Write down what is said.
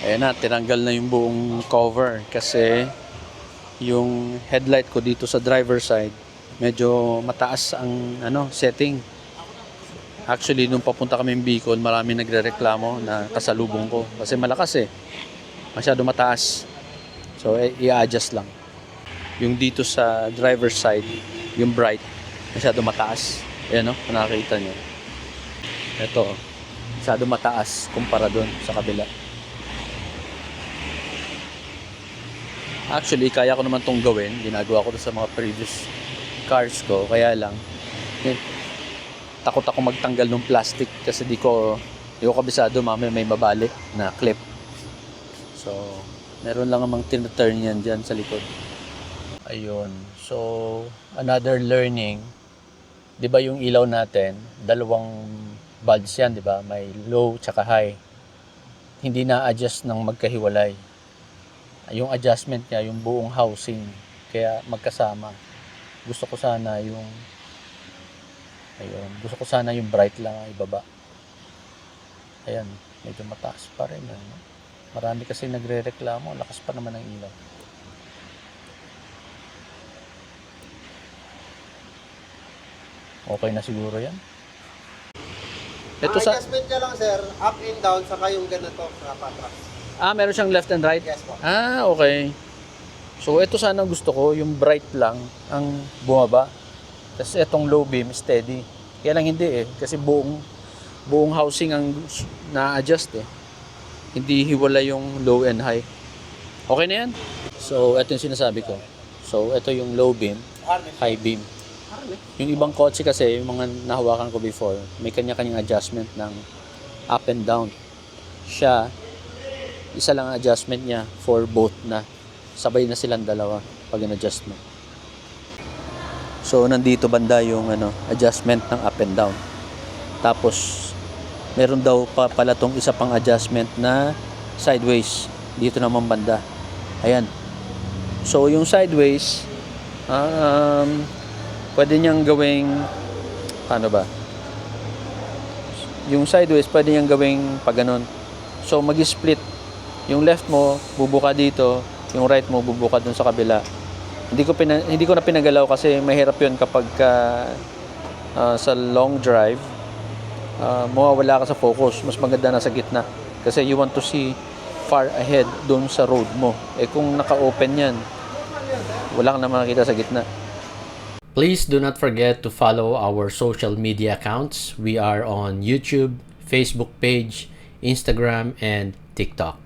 Ayan na, tinanggal na yung buong cover kasi yung headlight ko dito sa driver side medyo mataas ang setting. Actually, nung papunta kami ng Bicol, marami nagrereklamo na kasalubong ko kasi malakas masyado mataas. So, i-adjust lang. Yung dito sa driver side, yung bright, masyado mataas. Ayan, no? Nakakita nyo. Ito, masyado mataas kumpara dun sa kabila. Actually, kaya ko naman tong gawin. Ginagawa ko to sa mga previous cars ko. Kaya lang, takot ako magtanggal ng plastic kasi di ko kabisado, mamaya may mabalik na clip. So, meron lang namang tin-turn yan dyan sa likod. Ayun. So, another learning, di ba yung ilaw natin, dalawang bulbs yan, di ba? May low tsaka high. Hindi na-adjust ng magkahiwalay. Yung adjustment niya, yung buong housing, kaya magkasama. Gusto ko sana yung bright lang ang ibaba. Ayan, medyo mataas pa rin. Marami kasi nagre-reklamo, lakas pa naman ng ilaw. Okay na siguro yan. Ito sa adjustment niya lang sir, up and down, saka yung ganito sa patras. Meron siyang left and right? Yes po. Okay. So, ito sana gusto ko, yung bright lang ang bumaba. Tapos itong low beam, steady. Kaya lang hindi kasi buong housing ang na-adjust Hindi hiwala yung low and high. Okay na yan? So, ito yung sinasabi ko. So, ito yung low beam, high beam. Yung ibang kotse kasi, yung mga nahawakan ko before, may kanya-kanyang adjustment ng up and down. Siya, isa lang ang adjustment niya for both na. Sabay na silang dalawa pag in-adjust mo. So, nandito banda yung adjustment ng up and down. Tapos, meron daw pala tong isa pang adjustment na sideways. Dito naman banda. Ayan. So, yung sideways, pwede niyang gawing, paano ba? Yung sideways, pwede niyang gawing pag ganun. So, mag-split. Yung left mo, bubuka dito. Yung right mo, bubuka dun sa kabila. Hindi ko na pinagalaw kasi mahirap yun kapag sa long drive, mawawala ka sa focus. Mas maganda na sa gitna. Kasi you want to see far ahead dun sa road mo. Kung naka-open yan, wala kang na makikita sa gitna. Please do not forget to follow our social media accounts. We are on YouTube, Facebook page, Instagram, and TikTok.